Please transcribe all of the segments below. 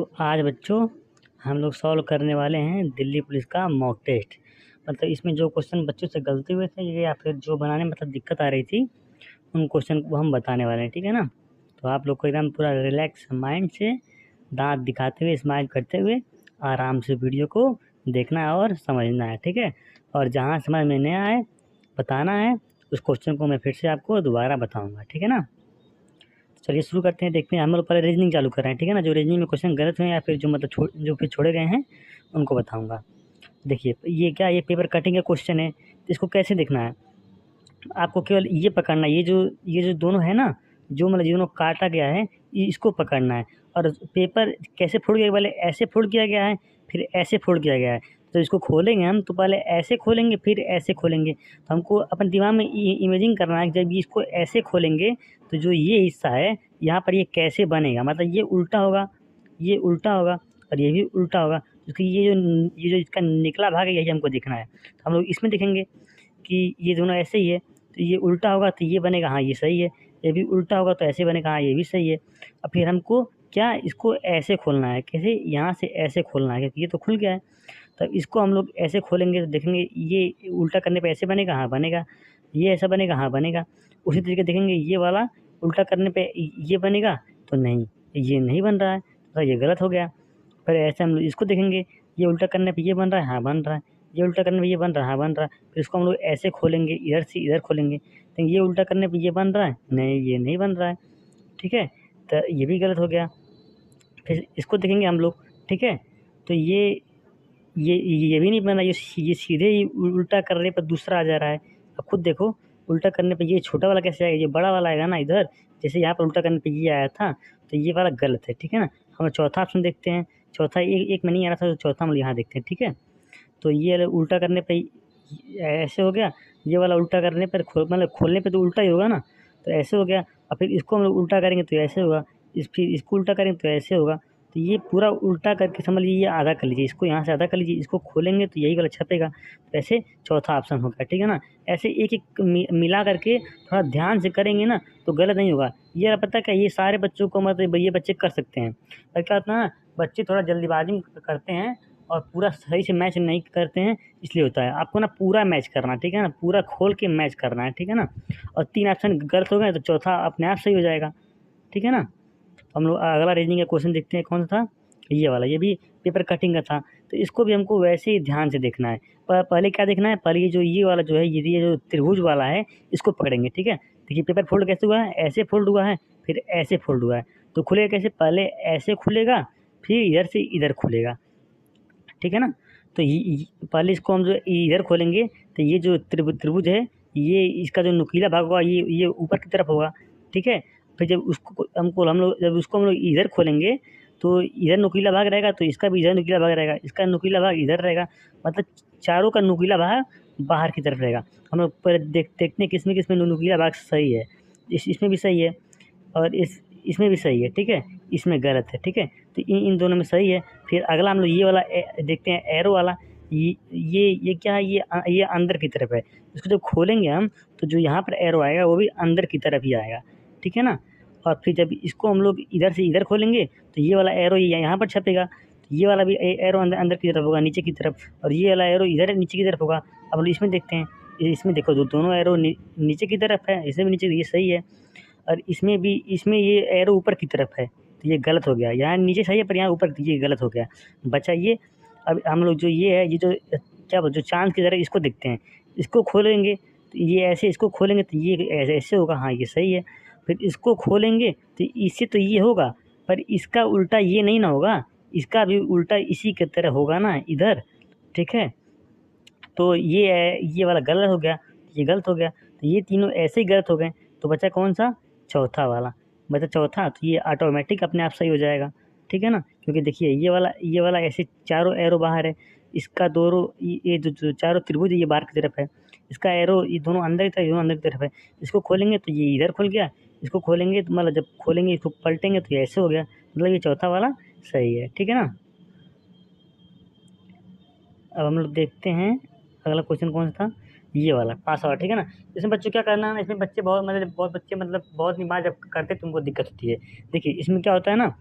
तो आज बच्चों हम लोग सॉल्व करने वाले हैं दिल्ली पुलिस का मॉक टेस्ट। मतलब इसमें जो क्वेश्चन बच्चों से गलती हुए थे या फिर जो बनाने में मतलब दिक्कत आ रही थी उन क्वेश्चन को हम बताने वाले हैं, ठीक है ना। तो आप लोग को एकदम पूरा रिलैक्स माइंड से दांत दिखाते हुए स्माइल करते हुए आराम से वीडियो को देखना है और समझना है, ठीक है। और जहाँ समझ में नहीं आए बताना है, उस क्वेश्चन को मैं फिर से आपको दोबारा बताऊँगा, ठीक है ना। चलिए शुरू करते हैं, देखते हैं। हम लोग पहले रीजनिंग चालू कर रहे हैं, ठीक है ना। जो रीजनिंग में क्वेश्चन गलत हुए या फिर जो मतलब जो फिर छोड़े गए हैं उनको बताऊंगा। देखिए ये पेपर कटिंग का क्वेश्चन है, तो इसको कैसे देखना है आपको। केवल ये पकड़ना है, ये जो दोनों है ना, जो मतलब दोनों काटा गया है इसको पकड़ना है। और पेपर कैसे फोल्ड किया, पहले ऐसे फोल्ड किया गया है फिर ऐसे फोल्ड किया गया है। तो इसको खोलेंगे हम तो पहले ऐसे खोलेंगे फिर ऐसे खोलेंगे। तो हमको अपने दिमाग में इमेजिंग करना है कि जब इसको ऐसे खोलेंगे तो जो ये हिस्सा है यहाँ पर ये कैसे बनेगा, मतलब ये उल्टा होगा, ये उल्टा होगा और ये भी उल्टा होगा। क्योंकि ये जो इसका निकला भाग है यही हमको देखना है। तो हम लोग इसमें देखेंगे कि ये दोनों ऐसे ही है, तो ये उल्टा होगा तो ये बनेगा, हाँ ये सही है। ये भी उल्टा होगा तो ऐसे बनेगा, हाँ ये भी सही है। और फिर हमको क्या इसको ऐसे खोलना है, कैसे, यहाँ से ऐसे खोलना है क्योंकि ये तो खुल गया है। तो इसको हम लोग ऐसे खोलेंगे तो देखेंगे ये उल्टा करने पे ऐसे बनेगा, हाँ बनेगा। ये ऐसा बनेगा, हाँ बनेगा। उसी तरीके देखेंगे ये वाला उल्टा करने पे ये बनेगा, तो नहीं, ये नहीं बन रहा है, तो ये गलत हो गया। फिर ऐसे हम लोग इसको देखेंगे, ये उल्टा करने पे ये बन रहा है, हाँ बन रहा है। ये उल्टा करने पे ये बन रहा है, हाँ बन रहा है। फिर इसको हम लोग ऐसे खोलेंगे, इधर से इधर खोलेंगे, तो ये उल्टा करने पे ये बन रहा है, नहीं ये नहीं बन रहा है, ठीक है। तो ये भी गलत हो गया। फिर इसको देखेंगे हम लोग, ठीक है। तो ये भी नहीं बन रहा, ये सीधे ही उल्टा करने पर दूसरा आ जा रहा है। अब खुद देखो, उल्टा करने पे ये छोटा वाला कैसे आएगा, ये बड़ा वाला आएगा ना इधर। जैसे यहाँ पर उल्टा करने पे ये आया था तो ये वाला गलत है, ठीक है ना। हम चौथा ऑप्शन देखते हैं। चौथा एक में नहीं आ रहा था तो चौथा हम यहाँ देखते हैं, ठीक है। तो ये वाला उल्टा करने पे ऐसे हो गया, ये वाला उल्टा करने पर मतलब खोलने पे तो उल्टा ही होगा ना, तो ऐसे हो गया। और फिर इसको हम लोग उल्टा करेंगे तो ऐसे होगा, फिर इसको उल्टा करेंगे तो ऐसे होगा। तो ये पूरा उल्टा करके समझ लीजिए, ये आधा कर लीजिए, इसको यहाँ से आधा कर लीजिए, इसको खोलेंगे तो यही वाला छपेगा। तो ऐसे चौथा ऑप्शन होगा, ठीक है ना। ऐसे एक एक मिला करके थोड़ा ध्यान से करेंगे ना तो गलत नहीं होगा। ये पता है क्या, ये सारे बच्चों को मतलब ये बच्चे कर सकते हैं। पर क्या होता है ना, बच्चे थोड़ा जल्दीबाजी में करते हैं और पूरा सही से मैच नहीं करते हैं, इसलिए होता है। आपको ना पूरा मैच करना, ठीक है ना, पूरा खोल के मैच करना है, ठीक है ना। और 3 ऑप्शन गलत हो गए तो चौथा अपने आप सही हो जाएगा, ठीक है ना। हम लोग अगला रीजनिंग का क्वेश्चन देखते हैं, कौन सा था, ये वाला। ये भी पेपर कटिंग का था, तो इसको भी हमको वैसे ही ध्यान से देखना है। पहले क्या देखना है, पहले ये वाला जो है, ये जो त्रिभुज वाला है इसको पकड़ेंगे, ठीक है। देखिए पेपर फोल्ड कैसे हुआ है, ऐसे फोल्ड हुआ है फिर ऐसे फोल्ड हुआ है। तो खुलेगा कैसे, पहले ऐसे खुलेगा फिर इधर से इधर खुलेगा, ठीक है ना। तो पहले इसको हम जो इधर खोलेंगे तो ये जो त्रिभुज है, ये इसका जो नुकीला भाग होगा ये ऊपर की तरफ होगा, ठीक है। फिर जब उसको हम लोग इधर खोलेंगे तो इधर नुकीला भाग रहेगा, तो इसका भी इधर नुकीला भाग रहेगा, इसका नुकीला भाग इधर रहेगा। मतलब चारों का नुकीला भाग बाहर की तरफ रहेगा। हम लोग पहले देखते हैं किसमें नुकीला भाग सही है। इसमें भी सही है और इसमें भी सही है, ठीक है। इसमें गलत है, ठीक है। तो इन दोनों में सही है। फिर अगला हम लोग ये वाला देखते हैं, एरो वाला। ये क्या है, ये अंदर की तरफ है। इसको जब खोलेंगे हम तो जो यहाँ पर एरो आएगा वो भी अंदर की तरफ ही आएगा, ठीक है ना। और फिर जब इसको हम लोग इधर से इधर खोलेंगे तो ये वाला एरो यहाँ पर छपेगा, तो ये वाला भी एरो अंदर की तरफ होगा, नीचे की तरफ। और ये वाला एरो इधर नीचे की तरफ होगा। अब हम लोग इसमें देखते हैं, इसमें देखो दोनों एरो नीचे की तरफ है, इसमें भी नीचे, ये सही है। और इसमें ये एरो ऊपर की तरफ है, तो ये गलत हो गया। यहाँ नीचे सही है पर यहाँ ऊपर ये गलत हो गया, बचा ये। अब हम लोग जो ये है, ये जो क्या जो चाँद की तरह, इसको देखते हैं। इसको खोलेंगे तो ये ऐसे, इसको खोलेंगे तो ये ऐसे होगा, हाँ ये सही है। फिर इसको खोलेंगे तो इससे तो ये होगा, पर इसका उल्टा ये नहीं ना होगा, इसका भी उल्टा इसी की तरह होगा ना इधर, ठीक है। तो ये वाला गलत हो गया, ये गलत हो गया। तो ये तीनों ऐसे ही गलत हो गए, तो बचा कौन सा, चौथा वाला बचा चौथा। तो ये ऑटोमेटिक अपने आप सही हो जाएगा, ठीक है ना। क्योंकि देखिए ये वाला ऐसे चारों एरो बाहर है, इसका दोनों ये जो चारों त्रिभुज है ये बाहर की तरफ है, इसका एरो ये दोनों अंदर की तरफ, दोनों अंदर की तरफ है। इसको खोलेंगे तो ये इधर खुल गया, इसको खोलेंगे तो मतलब जब खोलेंगे इसको पलटेंगे तो ये ऐसे हो गया, मतलब ये चौथा वाला सही है, ठीक है ना। अब हम लोग देखते हैं अगला क्वेश्चन कौन सा था, ये वाला पास आउट, ठीक है ना। इसमें बच्चों क्या करना है ना, इसमें बच्चे बहुत बच्चे मतलब बहुत दिमाग जब करते तो उनको दिक्कत होती है। देखिए इसमें क्या होता है ना,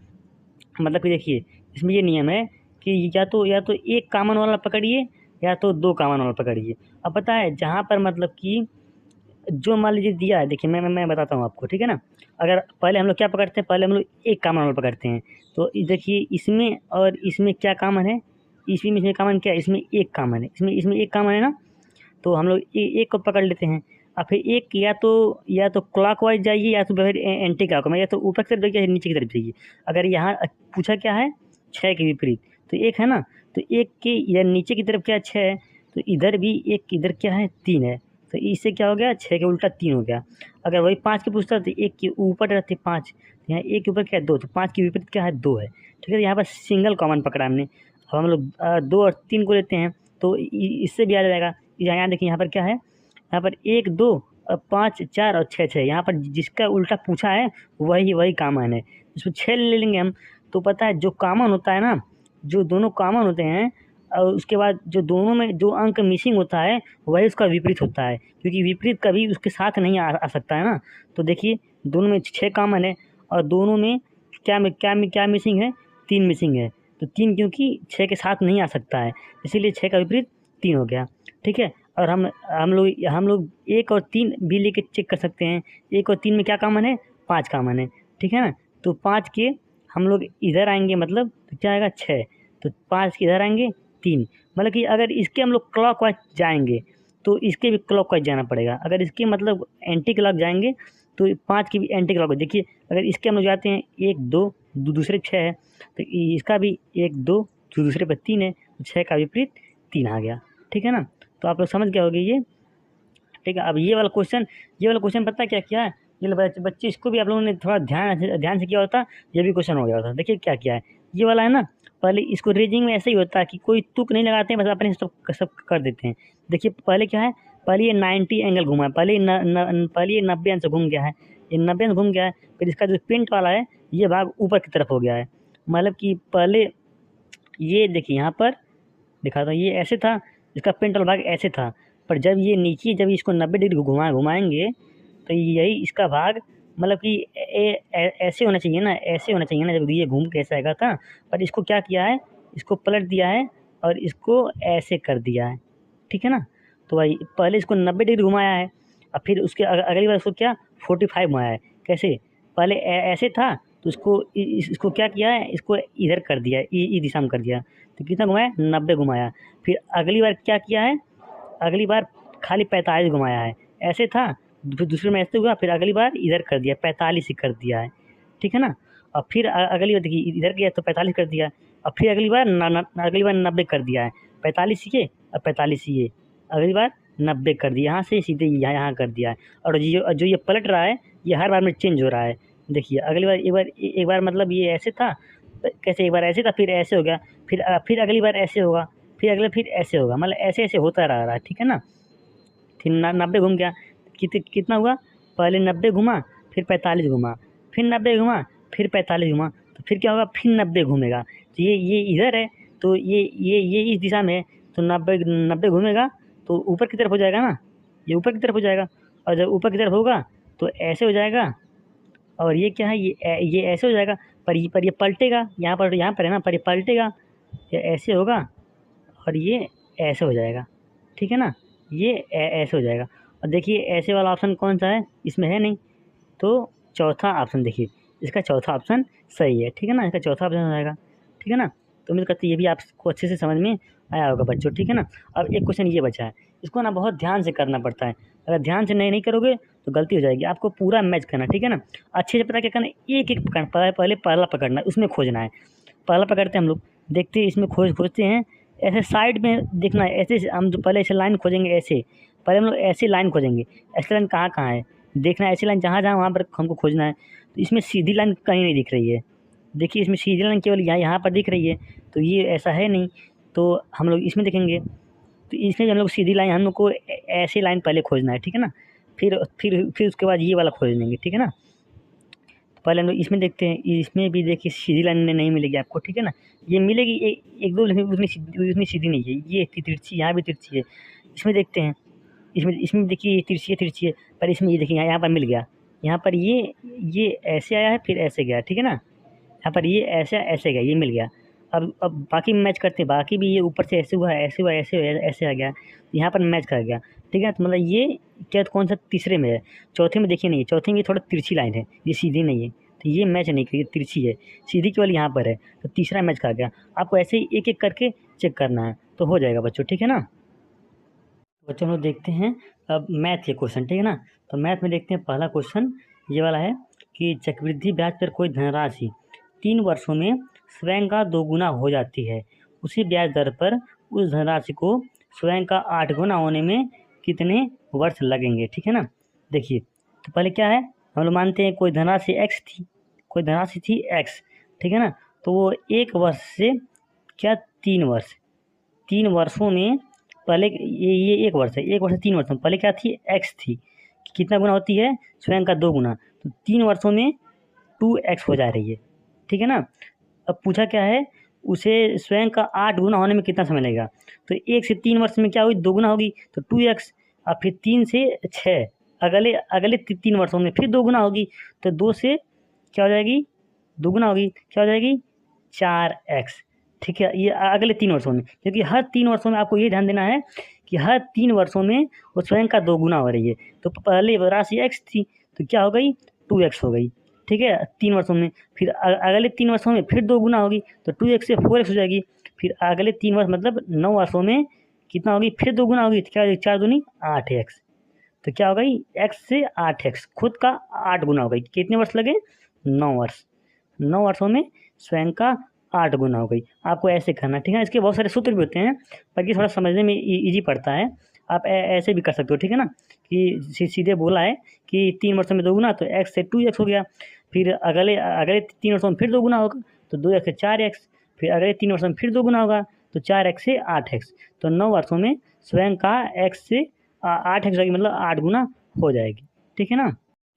मतलब कि देखिए इसमें ये नियम है कि या तो एक कॉमन वाला पकड़िए या तो दो कॉमन वाला पकड़िए। अब पता है जहाँ पर मतलब कि जो मान लीजिए दिया है, देखिए मैं बताता हूँ आपको, ठीक है ना। अगर पहले हम लोग क्या पकड़ते हैं, पहले हम लोग एक कॉमन वाला पकड़ते हैं। तो देखिए इसमें और इसमें क्या कॉमन है, इसमें कॉमन क्या है, इसमें एक कॉमन है, इसमें एक कॉमन है ना। तो हम लोग एक को पकड़ लेते हैं। और फिर एक या तो क्लॉकवाइज जाइए या तो फिर एंटी क्लॉकवाइज, या तो ऊपर की तरफ जाइए या नीचे की तरफ जाइए। अगर यहाँ पूछा क्या है, 6 के विपरीत, तो एक है ना। तो एक के इधर नीचे की तरफ क्या है, 6 है। तो इधर भी एक, इधर क्या है, 3 है। तो इससे क्या हो गया, 6 के उल्टा 3 हो गया। अगर वही 5 के पूछता तो एक के ऊपर रहते 5, यहाँ एक के ऊपर क्या है, 2, तो 5 के विपरीत क्या है, 2 है। ठीक है, यहाँ पर सिंगल कॉमन पकड़ा हमने। अब हम लोग 2 और 3 को लेते हैं, तो इससे भी आ जाएगा। यहाँ देखिए, यहाँ पर क्या है, यहाँ पर 1, 2 और 5, 4 और 6, 6। यहाँ पर जिसका उल्टा पूछा है वही कॉमन है। इसमें 6 ले लेंगे हम। तो पता है जो कॉमन होता है ना, जो दोनों कॉमन होते हैं और उसके बाद जो दोनों में जो अंक मिसिंग होता है वही उसका विपरीत होता है, क्योंकि विपरीत कभी उसके साथ नहीं आ सकता है ना। तो देखिए दोनों में 6 कॉमन है और दोनों में क्या मिसिंग है, 3 मिसिंग है। तो 3 क्योंकि 6 के साथ नहीं आ सकता है, इसीलिए 6 का विपरीत 3 हो गया। ठीक है, और हम लोग 1 और 3 भी लेके चेक कर सकते हैं। 1 और 3 में क्या कॉमन है, 5 कॉमन है। ठीक है ना। तो 5 के हम लोग इधर आएंगे, मतलब तो क्या आएगा, 6। तो 5 के इधर आएंगे, 3। मतलब कि अगर इसके हम लोग क्लॉकवाइज जाएंगे तो इसके भी क्लॉकवाइज जाना पड़ेगा। अगर इसके मतलब एंटी क्लॉक जाएंगे तो 5 की भी एंटी क्लॉकवाइज। देखिए अगर इसके हम लोग जाते हैं 1, 2, दूसरे 6 है, तो इसका भी 1, 2, दूसरे पर 3 है, तो 6 का विपरीत 3 आ गया। ठीक है ना। तो आप लोग समझ गए होंगे ये। ठीक है, अब ये वाला क्वेश्चन पता है क्या किया है, ये बच्चे इसको भी आप लोगों ने थोड़ा ध्यान से किया होता, ये भी क्वेश्चन हो गया होता। देखिए क्या किया है, ये वाला है ना। पहले इसको रीजनिंग में ऐसे ही होता है कि कोई तुक नहीं लगाते हैं, बस अपने सब कर देते हैं। देखिए पहले क्या है, पहले ये 90 एंगल घुमा है, पहले ये 90 अंश घूम गया है, ये 90 अंश घूम गया है। फिर इसका जो पिंट वाला है ये भाग ऊपर की तरफ हो गया है। मतलब कि पहले ये देखिए यहाँ पर दिखाता हूँ, ये ऐसे था, इसका पिंट वाला भाग ऐसे था। पर जब ये नीचे, जब इसको 90 डिग्री घुमाएंगे तो यही इसका भाग, मतलब कि ऐसे होना चाहिए ना, ऐसे होना चाहिए ना, जब ये घूम के ऐसे आएगा था। पर इसको क्या किया है, इसको पलट दिया है और इसको ऐसे कर दिया है। ठीक है ना। तो भाई पहले इसको 90 डिग्री घुमाया है और फिर उसके अगली बार इसको क्या 45 घुमाया है। कैसे, पहले ऐसे था तो इसको क्या किया है, इसको इधर कर दिया है, इस दिशा में कर दिया। तो कितना घुमाया, 90 घुमाया। फिर अगली बार क्या किया है, अगली बार खाली 45 घुमाया है। ऐसे था, फिर दूसरे में ऐसे हुआ, फिर अगली बार इधर कर दिया, 45 ही कर दिया है। ठीक है ना। और फिर अगली बार देखिए इधर गया तो 45 कर दिया। और फिर अगली बार 90 कर दिया है। 45 ये और 45 ये, अगली बार 90 कर दिया, यहाँ से सीधे यहाँ कर दिया है। और जो ये पलट रहा है ये हर बार में चेंज हो रहा है। देखिए अगली बार एक बार मतलब ये ऐसे था, कैसे, एक बार ऐसे था फिर ऐसे हो गया, फिर अगली बार ऐसे होगा, फिर ऐसे होगा, मतलब ऐसे ऐसे होता रह रहा है। ठीक है ना। फिर 90 घूम गया, कितना हुआ, पहले 90 घुमा, फिर 45 घुमा, फिर 90 घुमा, फिर 45 घुमा, तो फिर क्या होगा, फिर 90 घूमेगा। तो ये इधर है, तो ये इस दिशा में है, तो 90 घूमेगा तो ऊपर की तरफ हो जाएगा ना, ये ऊपर की तरफ हो जाएगा। और जब ऊपर की तरफ होगा तो ऐसे हो जाएगा, और ये क्या है, ये ऐसे हो जाएगा। पर ये पलटेगा, यहाँ पर है ना, पर ये पलटेगा, ये ऐसे होगा और ये ऐसे हो जाएगा। ठीक है ना। ये ऐसे हो जाएगा। और देखिए ऐसे वाला ऑप्शन कौन सा है, इसमें है नहीं, तो चौथा ऑप्शन देखिए, इसका चौथा ऑप्शन सही है। ठीक है ना, इसका चौथा ऑप्शन हो जाएगा। ठीक है ना। तो उम्मीद करती हूँ ये भी आपको अच्छे से समझ में आया होगा बच्चों। ठीक है ना। अब एक क्वेश्चन ये बचा है, इसको ना बहुत ध्यान से करना पड़ता है। अगर ध्यान से नहीं करोगे तो गलती हो जाएगी। आपको पूरा मैच करना, ठीक है ना। अच्छे से पता क्या करना है, एक एक पकड़ना, पहले पहला पकड़ना है, उसमें खोजना है। पहला पकड़ते हैं हम लोग, देखते हैं इसमें खोजते हैं, ऐसे साइड में देखना है। ऐसे हम जो पहले ऐसे लाइन खोजेंगे, ऐसे पहले हम लोग ऐसी लाइन खोजेंगे। ऐसी लाइन कहाँ कहाँ है देखना है, ऐसी लाइन जहाँ जहाँ वहाँ पर हमको खोजना है। तो इसमें सीधी लाइन कहीं नहीं दिख रही है। देखिए इसमें सीधी लाइन केवल यहाँ पर दिख रही है, तो ये ऐसा है नहीं। तो हम लोग इसमें देखेंगे, तो इसमें भी हम लोग सीधी लाइन, हम लोग को ऐसी लाइन पहले खोजना है। ठीक है ना। फिर उसके बाद ये वाला खोज लेंगे। ठीक है ना। तो पहले हम लोग इसमें देखते हैं, इसमें भी देखिए सीधी लाइन नहीं मिलेगी आपको। ठीक है ना। ये मिलेगी एक दो, लेकिन उतनी सीधी नहीं है। ये तिरछी, यहाँ भी तिरछी है। इसमें देखते हैं, इसमें देखिए ये तिरछी है, पर इसमें ये देखिए यहाँ पर मिल गया। यहाँ पर ये ऐसे आया है, फिर ऐसे गया। ठीक है ना। यहाँ पर ये ऐसे ऐसे गया, ये मिल गया। अब बाकी मैच करते हैं, बाकी भी ये ऊपर से ऐसे हुआ, ऐसे हुआ, ऐसे हुआ, ऐसे आ गया, यहाँ पर मैच कर गया। ठीक है, तो मतलब ये क्या कौन सा तीसरे में है, चौथे में देखिए नहीं, चौथे में ये थोड़ा तिरछी लाइन है, ये सीधी नहीं है, तो ये मैच नहीं करी, तिरछी है, सीधी केवल यहाँ पर है, तो तीसरा मैच कर गया। आपको ऐसे ही एक एक करके चेक करना है, तो हो जाएगा बच्चों, ठीक है ना। बच्चों हम लोग देखते हैं अब मैथ के क्वेश्चन, ठीक है ना। तो मैथ में देखते हैं पहला क्वेश्चन ये वाला है कि चक्रवृद्धि ब्याज पर कोई धनराशि 3 वर्षों में स्वयं का 2 गुना हो जाती है, उसी ब्याज दर पर उस धनराशि को स्वयं का 8 गुना होने में कितने वर्ष लगेंगे, ठीक है ना। देखिए, तो पहले क्या है, हम लोग मानते हैं कोई धनराशि एक्स थी, कोई धनराशि थी एक्स, ठीक है ना। तो वो 1 वर्ष से क्या 3 वर्ष, 3 वर्षों में पहले ये 1 वर्ष है, 1 वर्ष से 3 वर्ष में पहले क्या थी, एक्स थी, कितना गुना होती है, स्वयं का 2 गुना, तो 3 वर्षों में 2x हो जा रही है, ठीक है ना। अब पूछा क्या है, उसे स्वयं का 8 गुना होने में कितना समय लगेगा, तो 1 से 3 वर्ष में क्या हुई, 2 गुना होगी, तो 2x, और फिर 3 से 6, अगले अगले 3 वर्षों में फिर 2 गुना होगी, तो 2 से क्या हो जाएगी, 2 गुना होगी, क्या हो जाएगी 4x, ठीक है। ये अगले 3 वर्षों में, क्योंकि हर 3 वर्षों में आपको ये ध्यान देना है कि हर 3 वर्षों में वो स्वयं का 2 गुना हो रही है। तो पहले राशि x थी, तो क्या हो गई 2x हो गई, ठीक है, 3 वर्षों में। फिर अगले 3 वर्षों में फिर 2 गुना होगी, तो 2x से 4x हो जाएगी। फिर अगले 3 वर्ष मतलब 9 वर्षों में कितना होगी, फिर 2 गुना होगी, तो क्या हो जाएगी 4 दूनी 8x, तो क्या हो गई x से 8x, खुद का 8 गुना हो गई। कितने वर्ष लगे, 9 वर्ष, 9 वर्षों में स्वयं का 8 गुना हो गई। आपको ऐसे करना, ठीक है। इसके बहुत सारे सूत्र भी होते हैं, पर ये थोड़ा समझने में ईजी पड़ता है। आप ऐसे भी कर सकते हो, ठीक है ना, कि सीधे बोला है कि 3 वर्षों में 2 गुना, तो x से 2x हो गया। फिर अगले अगले 3 वर्षों में फिर 2 गुना होगा, तो 2x से 4x, फिर अगले 3 वर्षों में फिर 2 गुना होगा, तो 4x से 8x, तो 9 वर्षों में स्वयं का x से 8x होगी, मतलब 8 गुना हो जाएगी, ठीक है ना।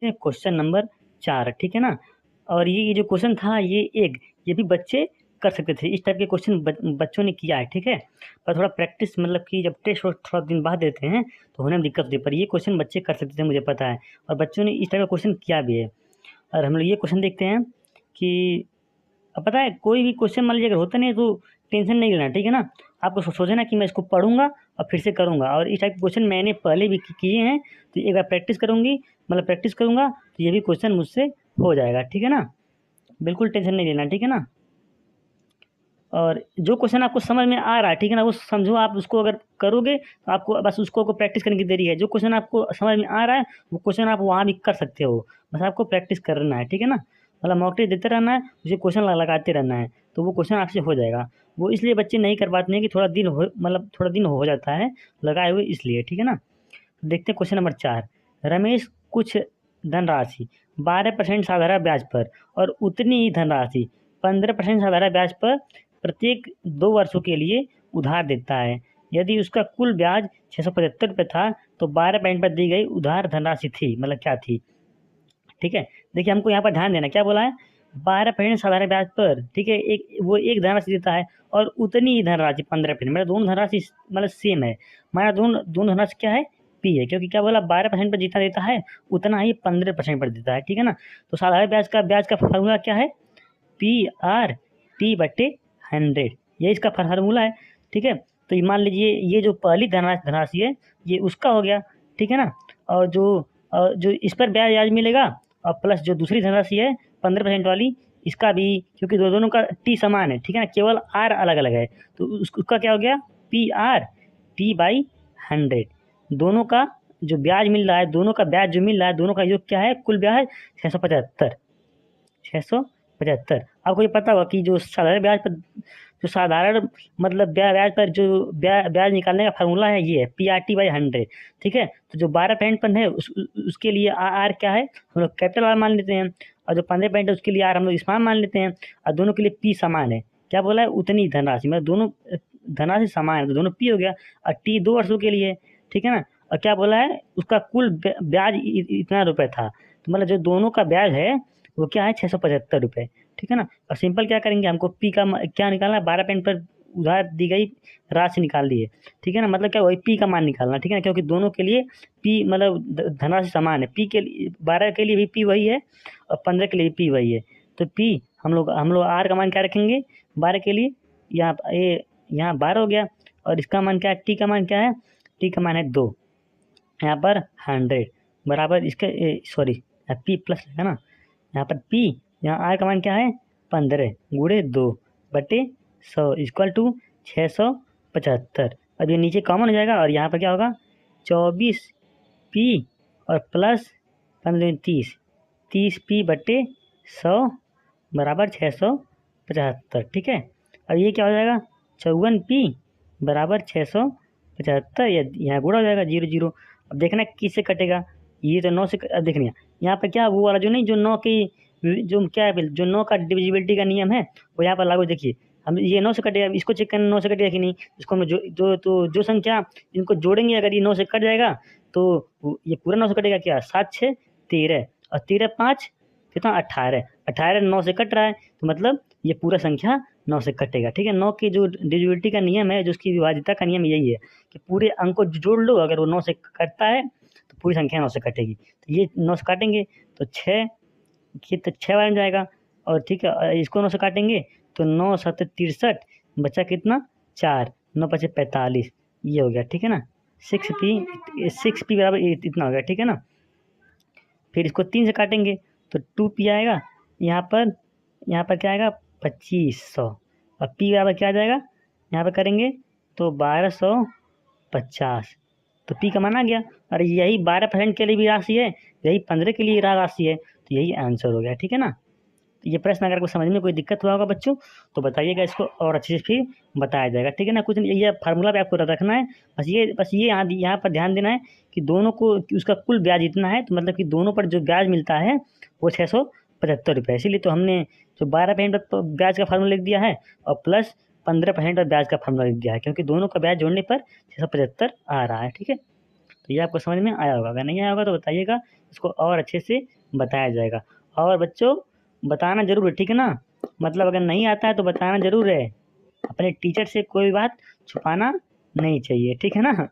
क्वेश्चन नंबर 4, ठीक है ना। और ये जो क्वेश्चन था ये भी बच्चे कर सकते थे, इस टाइप के क्वेश्चन बच्चों ने किया है, ठीक है। पर थोड़ा प्रैक्टिस, मतलब कि जब टेस्ट थोड़ा दिन बाद देते हैं तो होने में दिक्कत होती है, पर ये क्वेश्चन बच्चे कर सकते थे, मुझे पता है, और बच्चों ने इस टाइप का क्वेश्चन किया भी है। और हम लोग ये क्वेश्चन देखते हैं कि अब पता है कोई भी क्वेश्चन मान लीजिए अगर होता नहीं है तो टेंशन नहीं लेना, ठीक है ना। आपको सोचना कि मैं इसको पढ़ूंगा और फिर से करूंगा, और इस टाइप के क्वेश्चन मैंने पहले भी किए हैं, तो एक बार प्रैक्टिस करूंगी, मतलब प्रैक्टिस करूंगा तो ये भी क्वेश्चन मुझसे हो जाएगा, ठीक है ना। बिल्कुल टेंशन नहीं लेना, ठीक है ना। और जो क्वेश्चन आपको समझ में आ रहा है, ठीक है ना, वो समझो, आप उसको अगर करोगे तो आपको बस उसको प्रैक्टिस करने की देरी है। जो क्वेश्चन आपको समझ में आ रहा है वो क्वेश्चन आप वहाँ भी कर सकते हो, बस आपको प्रैक्टिस करना है, ठीक है ना। मतलब मॉक टेस्ट देते रहना है, उसे क्वेश्चन लगाते रहना है, तो वो क्वेश्चन आपसे हो जाएगा। वो इसलिए बच्चे नहीं कर पाते हैं कि थोड़ा दिन हो जाता है लगाए हुए, इसलिए, ठीक है ना। देखते हैं क्वेश्चन नंबर 4। रमेश कुछ धनराशि 12% साधारण ब्याज पर और उतनी ही धनराशि 15% साधारण ब्याज पर प्रत्येक 2 वर्षों के लिए उधार देता है। यदि उसका कुल ब्याज 675 रुपये था तो 12% पर दी गई उधार धनराशि थी, मतलब क्या थी, ठीक है। देखिए, हमको यहाँ पर ध्यान देना, क्या बोला है, 12% साधारण ब्याज पर, ठीक है, एक धनराशि देता है और उतनी ही धनराशि 15%, मतलब दोनों धनराशि मतलब सेम है। हमारा दोनों धनराशि क्या है, पी है, क्योंकि क्या बोला 12% पर जितना देता है उतना ही 15% पर देता है, ठीक है ना। तो साधारण ब्याज का फार्मूला क्या है, PRT/100, ये इसका फार्मूला है, ठीक है। तो ये मान लीजिए ये जो पहली धनराशि है ये उसका हो गया, ठीक है ना। और जो इस पर ब्याज मिलेगा, और प्लस जो दूसरी धनराशि है 15% वाली, इसका भी, क्योंकि दोनों का टी समान है, ठीक है ना, केवल आर अलग अलग है, तो उसका क्या हो गया, PRT/100। दोनों का जो ब्याज मिल रहा है, दोनों का ब्याज जो मिल रहा है, दोनों का योग क्या है, कुल ब्याज 675। आपको ये पता होगा कि जो साधारण मतलब ब्याज पर जो ब्याज निकालने का फार्मूला है ये है PRT/100, ठीक है। तो जो 12% पर है उसके लिए आर क्या है, हम लोग कैपिटल आर मान लेते हैं, और जो 15% है उसके लिए आर हम लोग स्मॉल मान लेते हैं, और दोनों के लिए पी समान है। क्या बोला है, उतनी धनराशि, मतलब दोनों धनराशि समान है, तो दोनों पी हो गया, और टी 2 वर्षों के लिए, ठीक है ना। और क्या बोला है, उसका कुल ब्याज इतना रुपये था, तो मतलब जो दोनों का ब्याज है वो क्या है, 675 रुपये, ठीक है ना। और सिंपल क्या करेंगे, हमको पी का क्या निकालना है, 12% पर उधार दी गई राशि निकाल दी है, ठीक है ना। मतलब क्या, वही पी का मान निकालना, ठीक है ना, क्योंकि दोनों के लिए पी मतलब धनराशि समान है। पी के लिए 12 के लिए भी पी वही है और 15 के लिए भी पी वही है, तो पी हम लोग आर का मान क्या रखेंगे 12 के लिए, यहाँ 12 हो गया, और इसका मान क्या है, टी का मान क्या है, टी का मान है 2, यहाँ पर 100 बराबर इसके सॉरी पी प्लस है ना, यहाँ पर पी, यहाँ आर का मान क्या है 15 गुणे 2 बटे 100 इक्वल टू 675। अब ये नीचे कॉमन हो जाएगा और यहाँ पर क्या होगा 24 पी और प्लस 15 30 पी बटे 100 बराबर 675। ठीक है, अब ये क्या हो जाएगा 54 पी बराबर 675, यहाँ गुणा हो जाएगा 0 0। अब देखना किससे कटेगा, ये तो 9 से अब देखना यहाँ पर क्या वो वाला जो नहीं जो 9 की जो क्या है जो 9 का डिविजिबिलिटी का नियम है वो यहाँ पर लागू। देखिए हम ये 9 से कटेगा, इसको चेक करना 9 से कटेगा कि नहीं, इसको हम जो संख्या इनको जोड़ेंगे अगर ये 9 से कट जाएगा तो ये पूरा 9 से कटेगा क्या, 7 6 13 और 13 5 कितना 18, 18 9 से कट रहा है तो मतलब ये पूरा संख्या 9 से कटेगा। ठीक है, 9 की जो डिविजिबिलिटी का नियम है, जो उसकी विभाज्यता का नियम यही है कि पूरे अंक को जोड़ लो, अगर वो 9 से कटता है तो पूरी संख्या 9 से कटेगी। तो ये 9 से काटेंगे तो 6 तो 6 बन जाएगा, और ठीक है इसको 9 से काटेंगे तो 9 7 63 बचा कितना 4 9 5 45, ये हो गया। ठीक है ना, 6p बराबर इतना हो गया। ठीक है ना, फिर इसको 3 से काटेंगे तो 2p आएगा, यहाँ पर क्या आएगा 2500, और p बराबर क्या आ जाएगा यहाँ पर करेंगे तो 1250, तो p का मान आ गया। और यही 12% के लिए भी राशि है, यही 15 के लिए राशि है, तो यही आंसर हो गया। ठीक है ना, तो ये प्रश्न अगर आपको समझ में कोई दिक्कत हुआ होगा बच्चों तो बताइएगा, इसको और अच्छे से फिर बताया जाएगा। ठीक है ना, कुछ ये फार्मूला पे आपको रखना है, बस ये यहाँ पर ध्यान देना है कि दोनों को उसका कुल ब्याज इतना है, तो मतलब कि दोनों पर जो ब्याज मिलता है वो 675 रुपये, इसीलिए तो हमने जो 12% पर ब्याज का फार्मूला लिख दिया है और प्लस 15% पर ब्याज का फार्मूला लिख दिया है, क्योंकि दोनों का ब्याज जोड़ने पर 675 आ रहा है। ठीक है, तो ये आपको समझ में आया होगा, अगर नहीं आया होगा तो बताइएगा, इसको और अच्छे से बताया जाएगा। और बच्चों बताना जरूर है, ठीक है ना, मतलब अगर नहीं आता है तो बताना जरूर है, अपने टीचर से कोई बात छुपाना नहीं चाहिए। ठीक है ना,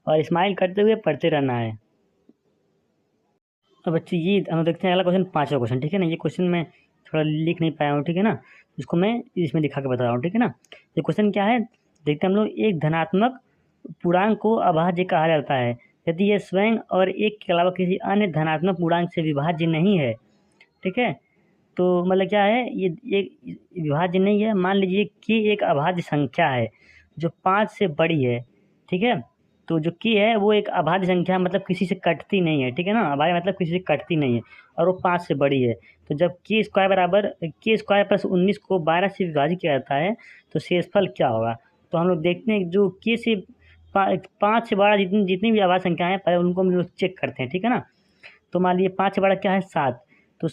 और स्माइल करते हुए पढ़ते रहना है। तो बच्चे ये हम देखते हैं अगला क्वेश्चन, 5वां क्वेश्चन। ठीक है ना, ये क्वेश्चन मैं थोड़ा लिख नहीं पाया हूँ। ठीक है ना, इसको मैं इसमें दिखा के बता रहा हूँ। ठीक है ना, ये क्वेश्चन क्या है देखते हैं हम लोग। एक धनात्मक पूर्णांक को अभाज्य कहा जाता है यदि यह स्वयं और एक के अलावा किसी अन्य धनात्मक पूर्णांक से विभाज्य नहीं है। ठीक है, तो मतलब क्या है, ये विभाज्य नहीं है। मान लीजिए कि एक अभाज्य संख्या है जो 5 से बड़ी है। ठीक है, तो जो की है वो एक अभाज्य संख्या, मतलब किसी से कटती नहीं है। ठीक है ना, अभाज्य मतलब किसी से कटती नहीं है और वो 5 से बड़ी है। तो जब के स्क्वायर बराबर के स्क्वायर प्लस 19 को 12 से विभाजित किया जाता है तो शेषफल क्या होगा। तो हम लोग देखते हैं जो के से 5 से बड़ा जितनी भी अभाज्य संख्या है पहले उनको हम लोग चेक करते हैं। ठीक है ना, तो मान लीजिए 5 से बड़ा क्या है 7, तो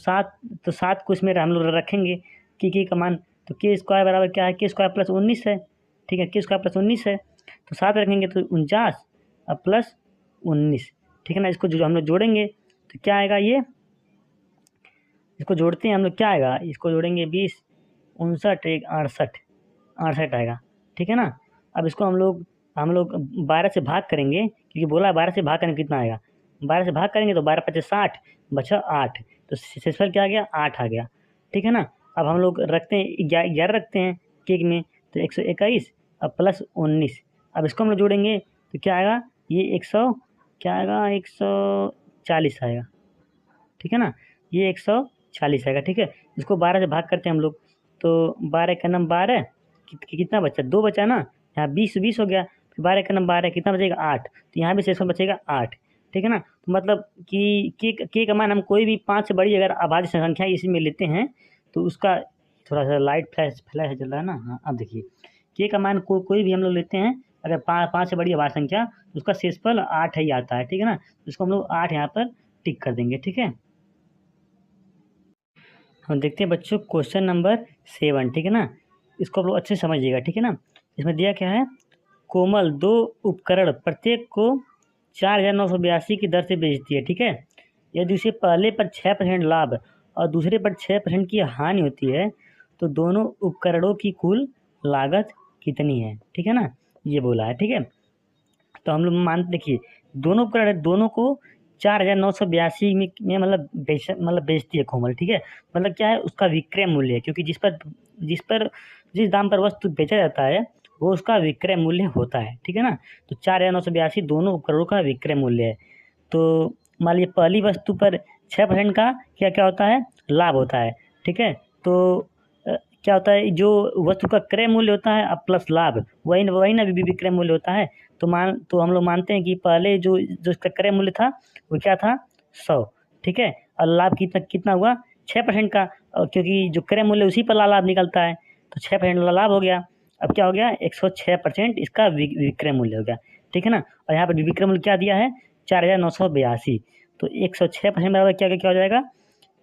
7 को इसमें हम लोग रखेंगे के का मान, तो के स्क्वायर बराबर क्या है के स्क्वायर प्लस 19 है। ठीक है, के स्क्वायर प्लस 19 है तो 7 रखेंगे तो 49 और प्लस 19। ठीक है ना, इसको जो हम लोग जोड़ेंगे तो क्या आएगा, ये इसको जोड़ते हैं हम लोग क्या आएगा, इसको जोड़ेंगे 20 59 1 68 आएगा। ठीक है ना, अब इसको हम लोग 12 से भाग करेंगे, क्योंकि बोला 12 से भाग करने कितना आएगा, 12 से भाग करेंगे तो 12 5 60 बचा 8, तो शेषफल क्या आ गया 8 आ गया। ठीक है ना, अब हम लोग रखते हैं 11 रखते हैं केक में तो 121 और प्लस 19। अब इसको हम लोग जोड़ेंगे तो क्या आएगा, ये 100 क्या आएगा 140 आएगा। ठीक है ना, ये 140 आएगा। ठीक है, इसको 12 से भाग करते हैं हम लोग तो 12 का नम 12 कितना बचा 2 बचा ना, यहाँ 20 हो गया, फिर 12 का नम 12 कितना बचेगा 8, तो यहाँ भी शेषफल बचेगा 8। ठीक है ना, तो मतलब कि के का मान हम कोई भी 5 से बड़ी अगर अभाज्य संख्या इसी में लेते हैं तो उसका थोड़ा सा लाइट फ्लैश चल रहा है ना। हाँ, अब देखिए के का मान कोई भी हम लोग लेते हैं अगर 5 से बड़ी अभाज्य संख्या तो उसका शेषफल 8 ही आता है। ठीक है ना, तो इसको हम लोग 8 यहाँ पर टिक कर देंगे। ठीक है, हम देखते हैं बच्चों क्वेश्चन नंबर 7। ठीक है ना, इसको आप लोग अच्छे से समझिएगा। ठीक है ना, इसमें दिया क्या है, कोमल 2 उपकरण प्रत्येक को 4982 की दर से बेचती है। ठीक है, यदि उसे पहले पर 6% लाभ और दूसरे पर 6% की हानि होती है तो दोनों उपकरणों की कुल लागत कितनी है। ठीक है ना, ये बोला है। ठीक है, तो हम लोग देखिए दोनों उपकरण दोनों को 4,982 में मतलब बेचती है कोमल, ठीक है। मतलब क्या है, उसका विक्रय मूल्य है, क्योंकि जिस दाम पर वस्तु बेचा जाता है वो उसका विक्रय मूल्य होता है, ठीक है ना। तो 4,982 दोनों उपकरणों का विक्रय मूल्य है। तो मान लीजिए पहली वस्तु पर 6% का क्या क्या होता है, लाभ होता है, ठीक है। तो क्या होता है, जो वस्तु का क्रय मूल्य होता है अब प्लस लाभ, वही वही ना विक्रय मूल्य होता है। तो हम लोग मानते हैं कि पहले जो जो इसका क्रय मूल्य था वो क्या था, 100, ठीक है। और लाभ कितना कितना हुआ, 6% का, क्योंकि जो क्रय मूल्य उसी पर लाभ निकलता है, तो 6% लाभ हो गया। अब क्या हो गया, 106% इसका विक्रय मूल्य हो गया, ठीक है ना। और यहाँ पर विक्रय मूल्य क्या दिया है, 4,982। तो 106% बराबर क्या क्या हो जाएगा,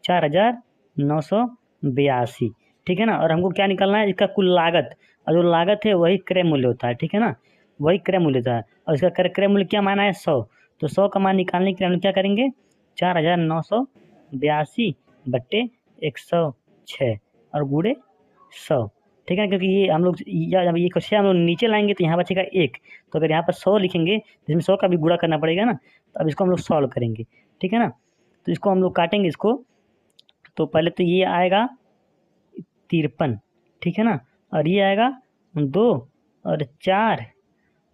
4,982, ठीक है ना। और हमको क्या निकालना है, इसका कुल लागत, और जो लागत है वही क्रय मूल्य होता है, ठीक है ना, वही क्रय मूल्य होता है। और इसका क्रय मूल्य क्या माना है, 100। तो 100 का मान निकालने के लिए हम क्या करेंगे, 4,982 बट्टे 106 और गुणे 100, ठीक है ना। क्योंकि ये हम लोग जब ये क्वेश्चन हम लोग नीचे लाएंगे तो यहाँ बचेगा 1, तो अगर यहाँ पर 100 लिखेंगे तो इसमें 100 का भी गुणा करना पड़ेगा ना। तो अब इसको हम लोग सॉल्व करेंगे, ठीक है ना। तो इसको हम लोग काटेंगे इसको, तो पहले तो ये आएगा 53, ठीक है ना। और ये आएगा 2 और 4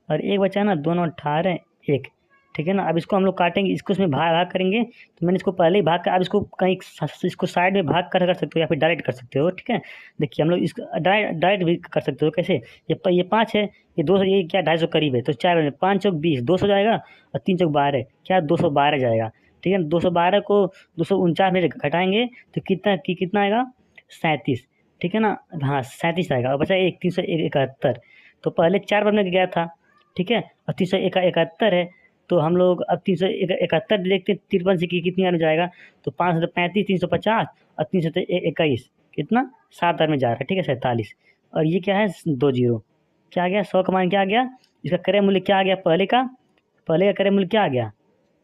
और 1 बचा ना, 2 9 18 1, ठीक है ना। अब इसको हम लोग काटेंगे, इसको इसमें भाग करेंगे। तो मैंने इसको पहले ही भाग कर, अब इसको कहीं इसको साइड में भाग कर सकते हो या फिर डायरेक्ट कर सकते हो, ठीक है। देखिए हम लोग इसको डायरेक्ट भी कर सकते हो। कैसे, ये 5 है, ये 200, ये क्या 250 करीब है, तो 4 5 चौक 20, 200 जाएगा, और 3 चौक 12, क्या 212 जाएगा, ठीक है। 212 को 249 में घटाएंगे तो कितना आएगा, 37, ठीक है ना। हाँ 37 आएगा, और बचा 371। तो पहले 4 बनने गया था, ठीक है, और 371 है। तो हम लोग अब 371 देखते हैं 53 से कितनी आने जाएगा, तो 5 35, 350 और 321, कितना 7 में जा रहा है, ठीक है, 47। और ये क्या है, 2 जीरो, क्या आ गया, 100 का मान क्या आ गया, इसका क्रय मूल्य क्या आ गया, पहले का क्रय मूल्य क्या आ गया,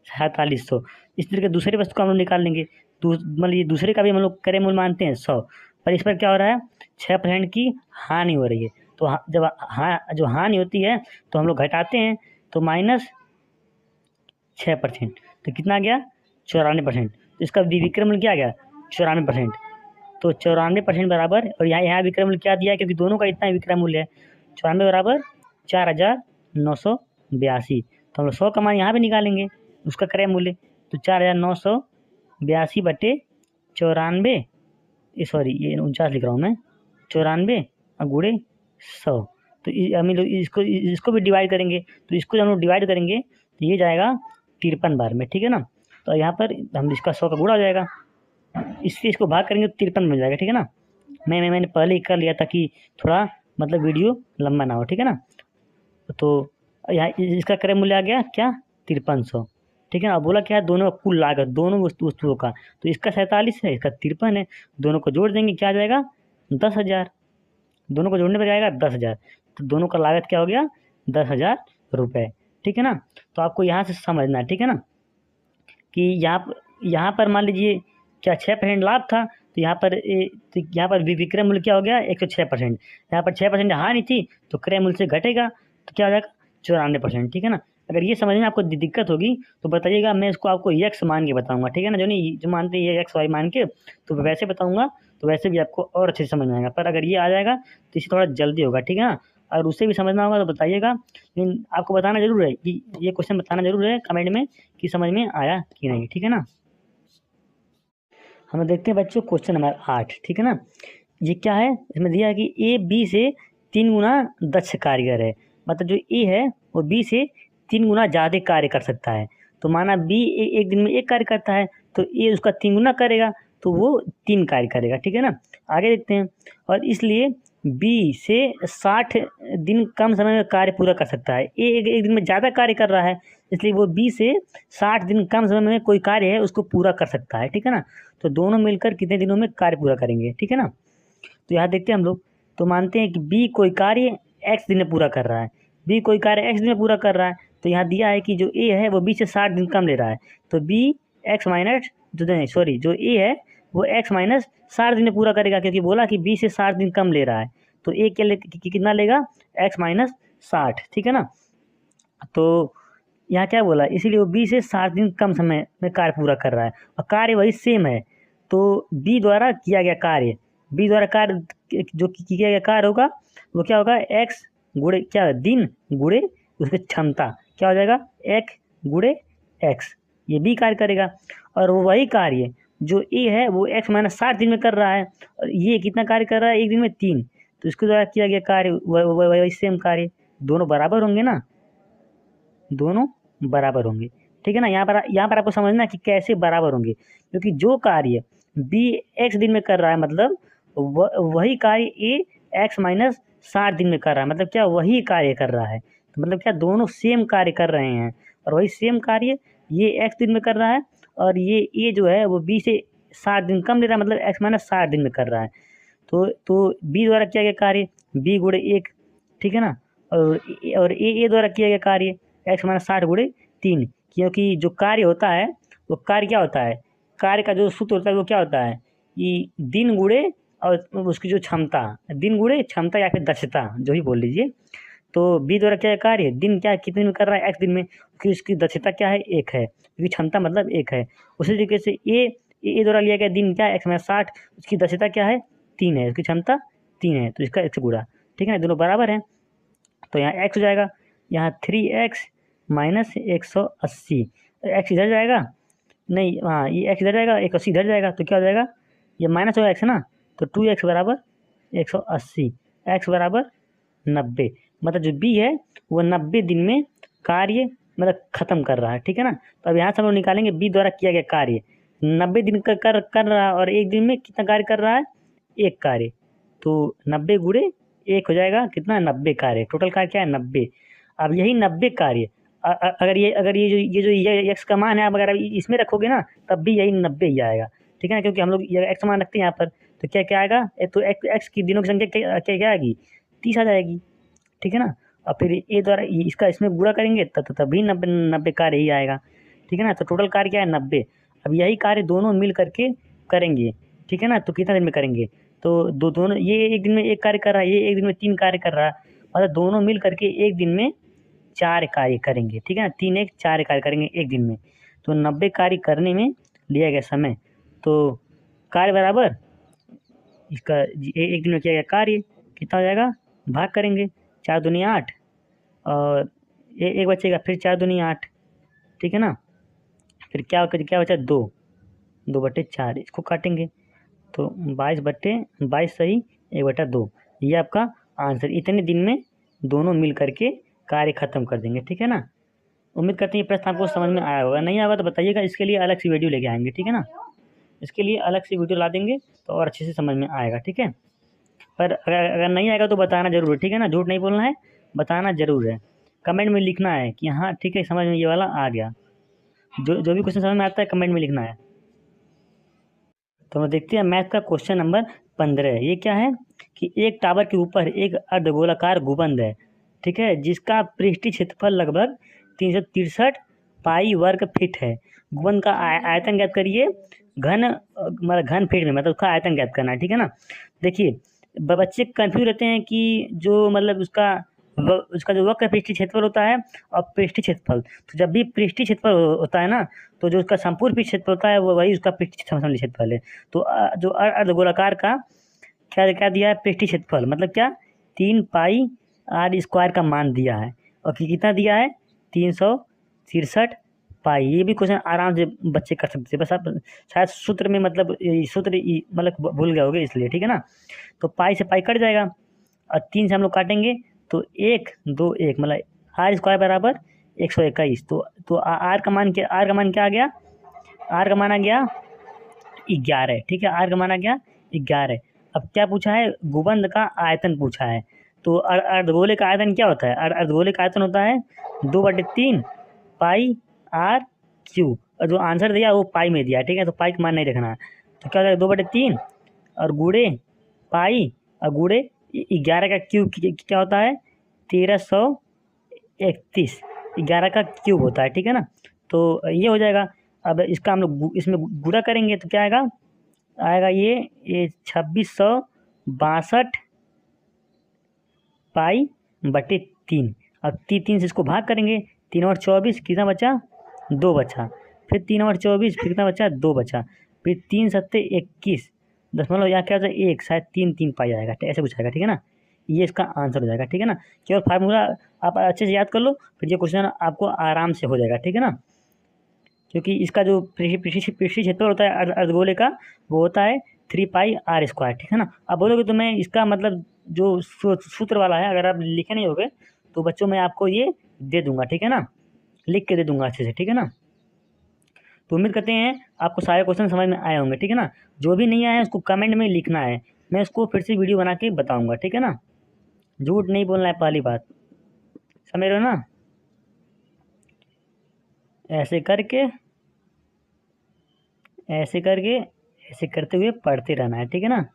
4700। इस तरह के दूसरे वस्तु का हम लोग निकाल लेंगे। मतलब ये दूसरे का भी हम लोग क्रय मूल्य मानते हैं 100, पर इस पर क्या हो रहा है, 6% की हानि हो रही है। तो जब जो हानि होती है तो हम लोग घटाते हैं, तो -6%, तो कितना आ गया, 94%। तो इसका विक्रय मूल्य क्या आ गया, 94%। तो 94% बराबर, और यहाँ विक्रय मूल्य क्या दिया है, क्योंकि दोनों का इतना विक्रय मूल्य है, 94 बराबर 4,982। तो हम लोग 100 का मान यहाँ पे निकालेंगे, उसका क्रय मूल्य, तो 4,982 बटे 94, सॉरी ये 49 लिख रहा हूँ मैं, 94 और गुणे 100। तो हम लोग इसको भी डिवाइड करेंगे, तो इसको जब हम लोग डिवाइड करेंगे तो ये जाएगा 53 बार में, ठीक है ना। तो यहाँ पर हम इसका 100 का गुणा हो जाएगा, इससे इसको भाग करेंगे तो 53 मिल जाएगा, ठीक है ना। मैंने पहले ही कर लिया ताकि थोड़ा मतलब वीडियो लंबा ना हो, ठीक है ना। तो यहाँ इसका क्रय मूल्य आ गया क्या, 5300, ठीक है ना। बोला क्या है, दोनों का कुल लागत, दोनों वस्तुओं का, तो इसका 47 है, इसका 53 है, दोनों को जोड़ देंगे क्या आ जाएगा, 10,000। दोनों को जोड़ने पर जाएगा 10,000, तो दोनों का लागत क्या हो गया, 10,000 रुपये, ठीक है ना। तो आपको यहाँ से समझना है, ठीक है ना, कि यहाँ पर मान लीजिए क्या 6% लाभ था, तो यहाँ पर विक्रय मूल्य क्या हो गया, 106%। यहाँ पर 6% हानि थी, तो क्रय मूल्य से घटेगा, तो क्या हो जाएगा, 94%, ठीक है ना। अगर ये समझने में आपको दिक्कत होगी तो बताइएगा, मैं इसको आपको x मान के बताऊंगा, ठीक है ना। जो मानते हैं ये x y मान के, तो वैसे बताऊंगा, तो वैसे भी आपको और अच्छे से समझ में आएगा। पर अगर ये आ जाएगा तो इसे थोड़ा जल्दी होगा, ठीक है ना। और उससे भी समझना होगा तो बताइएगा, लेकिन आपको बताना जरूर है कि ये क्वेश्चन बताना जरूर है कमेंट में कि समझ में आया कि नहीं, ठीक है ना। हम देखते हैं बच्चों क्वेश्चन नंबर 8, ठीक है ना। ये क्या है, इसमें दिया है कि ए बी से 3 गुना दक्ष कारीगर है। मतलब जो ए है वो बी से 3 गुना ज़्यादा कार्य कर सकता है। तो माना बी एक दिन में 1 कार्य करता है, तो ए उसका 3 गुना करेगा, तो वो 3 कार्य करेगा, ठीक है ना। आगे देखते हैं, और इसलिए बी से 60 दिन कम समय में कार्य पूरा कर सकता है। ए एक दिन में ज़्यादा कार्य कर रहा है, इसलिए वो बी से 60 दिन कम समय में कोई कार्य है उसको पूरा कर सकता है, ठीक है ना। तो दोनों मिलकर कितने दिनों में कार्य पूरा करेंगे, ठीक है ना। तो यहाँ देखते हैं हम लोग, तो मानते हैं कि बी कोई कार्य x दिन में पूरा कर रहा है, बी कोई कार्य x दिन में पूरा कर रहा है। तो यहाँ दिया है कि जो ए है वो बी से 60 दिन कम ले रहा है, तो बी एक्स माइनस जो ए है वो x माइनस 60 दिन में पूरा करेगा, क्योंकि बोला कि बी से 60 दिन कम ले रहा है, तो ए कितना लेगा, x माइनस 60, ठीक है ना। तो यहाँ क्या बोला, इसीलिए वो बी से 7 दिन कम समय में कार्य पूरा कर रहा है और कार्य वही सेम है। तो बी द्वारा किया गया कार्य, बी द्वारा कार्य जो किया गया कार्य होगा वो क्या होगा, एक्स गुणे क्या दिन गुणे उसकी क्षमता, क्या हो जाएगा एक्स गुणे एक्स, ये बी कार्य करेगा। और वो वही कार्य जो ए है वो एक्स माइनस 60 दिन में कर रहा है और ये कितना कार्य कर रहा है, एक दिन में 3, तो इसके द्वारा किया गया कार्य वही सेम कार्य, दोनों बराबर होंगे ना, दोनों बराबर होंगे। ठीक है ना, यहाँ पर आपको समझना कि कैसे बराबर होंगे, क्योंकि जो कार्य बी एक्स दिन में कर रहा है मतलब वही कार्य ए एक्स माइनस 60 दिन में कर रहा है, मतलब क्या वही कार्य कर रहा है, तो मतलब क्या दोनों सेम कार्य कर रहे हैं और वही सेम कार्य ये एक्स दिन में कर रहा है और ये ए जो है वो बी से 60 दिन कम ले रहा है, मतलब एक्स माइनस 60 दिन में कर रहा है। तो बी द्वारा किया गया कार्य बी गुणे 1, ठीक है ना, और ए द्वारा किया गया कार्य एक्स माइनस 60 गुणे 3, क्योंकि जो कार्य होता है वो कार्य क्या होता है, कार्य का जो सूत्र होता है वो क्या होता है कि दिन गुणे और उसकी जो क्षमता, दिन गुणे क्षमता या फिर दक्षता जो भी बोल लीजिए। तो बी द्वारा क्या है कार्य, दिन क्या कितने दिन में कर रहा है, एक्स दिन में, क्योंकि उसकी दक्षता क्या है 1 है, क्योंकि क्षमता मतलब 1 है। उसी तरीके से ए द्वारा लिया गया दिन क्या है एक्स माइनस 60, उसकी दक्षता क्या है 3 है, उसकी क्षमता 3 है, तो इसका एक्स गुणा, ठीक है ना, दोनों बराबर हैं। तो यहाँ एक्स हो जाएगा, यहाँ 3x माइनस 180, एक्स इधर जाएगा, नहीं हाँ ये एक्स इधर जाएगा 180 इधर जाएगा, तो क्या हो जाएगा, ये माइनस होगा एक्स ना, तो 2x बराबर 180, एक्स बराबर 90, मतलब जो बी है वो 90 दिन में कार्य मतलब खत्म कर रहा है। ठीक है ना, तो अब यहाँ से हम लोग निकालेंगे बी द्वारा किया गया कार्य 90 दिन कर रहा है और एक दिन में कितना कार्य कर रहा है, एक कार्य, तो 90 गुणे 1 हो जाएगा कितना, 90 कार्य, टोटल कार्य क्या है 90। अब यही 90 कार्य अगर ये जो एक्स का मान है आप अगर इसमें रखोगे ना तब भी यही 90 ही आएगा। ठीक है ना, क्योंकि हम लोग ये एक्स मान रखते हैं यहाँ पर, तो क्या क्या आएगा, तो एक्स की दिनों की संख्या क्या क्या आएगी, 30 आ जाएगी। ठीक है ना, और फिर ए द्वारा इसका इसमें गुणा करेंगे तभी 90 कार्य ही आएगा। ठीक है ना, तो टोटल कार्य क्या है 90। अब यही कार्य दोनों मिल करके करेंगे। ठीक है ना, तो कितना दिन में करेंगे, तो दोनों ये एक दिन में 1 कार्य कर रहा है, ये एक दिन में 3 कार्य कर रहा है, मतलब दोनों मिल करके एक दिन में 4 कार्य करेंगे। ठीक है ना, 3 1 4 कार्य करेंगे एक दिन में, तो 90 कार्य करने में लिया गया समय, तो कार्य बराबर इसका एक दिन में किया गया कार्य कितना हो जाएगा, भाग करेंगे 4 दूनी 8 और एक बचेगा, फिर 4 दूनी 8। ठीक है ना, फिर क्या बचा 2/4, इसको काटेंगे तो 22/22 सही 1/2, ये आपका आंसर। इतने दिन में दोनों मिल करके कार्य खत्म कर देंगे। ठीक है ना, उम्मीद करते हैं ये प्रश्न आपको समझ में आया होगा, नहीं आएगा तो बताइएगा, इसके लिए अलग से वीडियो लेके आएंगे। ठीक है ना, इसके लिए अलग से वीडियो ला देंगे तो और अच्छे से समझ में आएगा। ठीक है, पर अगर नहीं आएगा तो बताना जरूर है। ठीक है ना, झूठ नहीं बोलना है, बताना जरूर है, कमेंट में लिखना है कि हाँ ठीक है समझ में ये वाला आ गया, जो भी क्वेश्चन समझ में आता है कमेंट में लिखना है। तो हम देखते हैं मैथ का क्वेश्चन नंबर 15। ये क्या है कि एक टावर के ऊपर एक अर्धगोलाकार गुंबद है, ठीक है, जिसका पृष्ठीय क्षेत्रफल लगभग 363 पाई वर्ग फीट है। गुंबद का आयतन ज्ञात करिए, मतलब घन फीट में, मतलब उसका आयतन ज्ञात करना है। ठीक है ना, देखिए बच्चे कंफ्यूज रहते हैं कि जो मतलब उसका जो वक्र पृष्ठीय क्षेत्रफल होता है और पृष्ठीय क्षेत्रफल, तो जब भी पृष्ठीय क्षेत्रफल होता है ना तो जो उसका संपूर्ण पृष्ठीय क्षेत्रफल होता है वो वही उसका पृष्ठीय क्षेत्रफल है। तो जो अर्धगोलाकार का क्या क्या दिया है, पृष्ठीय क्षेत्रफल मतलब क्या 3 पाई आर स्क्वायर का मान दिया है, और कितना दिया है 363 पाई। ये भी क्वेश्चन आराम से बच्चे कर सकते हैं, बस आप शायद सूत्र में मतलब सूत्र मतलब भूल गए होगे इसलिए। ठीक है ना, तो पाई से पाई कट जाएगा और 3 से हम लोग काटेंगे तो 1 2 1 मतलब आर स्क्वायर बराबर 121। तो आर का मान क्या आ गया, आर का मान आ गया 11। ठीक है, आर का मान आ गया 11। अब क्या पूछा है, गुंबद का आयतन पूछा है, तो अर्धगोले का आयतन क्या होता है, अर्धगोले का आयतन होता है 2/3 पाई आर क्यू, और जो आंसर दिया वो पाई में दिया। ठीक है, तो पाई का मान नहीं रखना है, तो क्या होता है 2/3 और गुणे पाई और गुणे 11 का क्यूब क्या होता है 1331, 11 का क्यूब होता है। ठीक है ना, तो ये हो जाएगा। अब इसका हम लोग इसमें गुणा करेंगे तो क्या आएगा ये 2662 पाई/3, अब 3 से इसको भाग करेंगे, 3 और 24 कितना बचा, 2 बचा। फिर 3 और 24 फिर कितना बचा, 2 बचा। फिर 3 सत्ते 21, 10 मतलब यहाँ क्या होता है 1, शायद 3 3 पाई जाएगा, ऐसे कुछ आएगा, ठीक है ना। ये इसका आंसर हो जाएगा, ठीक है ना। केवल फार्मूला आप अच्छे से याद कर लो, फिर ये क्वेश्चन आपको आराम से हो जाएगा, ठीक है ना। क्योंकि इसका जो पृष्ठीय क्षेत्र होता है अर्धगोले का, वो होता है 3 पाई आर स्क्वायर, ठीक है ना। अब बोलोगे तो मैं इसका मतलब जो सूत्र वाला है, अगर आप लिखे नहीं होगे तो बच्चों मैं आपको ये दे दूंगा, ठीक है ना, लिख के दे दूंगा अच्छे से, ठीक है ना। तो उम्मीद करते हैं आपको सारे क्वेश्चन समझ में आए होंगे, ठीक है ना। जो भी नहीं आया है उसको कमेंट में लिखना है, मैं उसको फिर से वीडियो बना के बताऊंगा, ठीक है ना। झूठ नहीं बोलना है, पहली बात, समझ रहे हो ना। ऐसे करके ऐसे करके ऐसे करते हुए पढ़ते रहना है, ठीक है ना।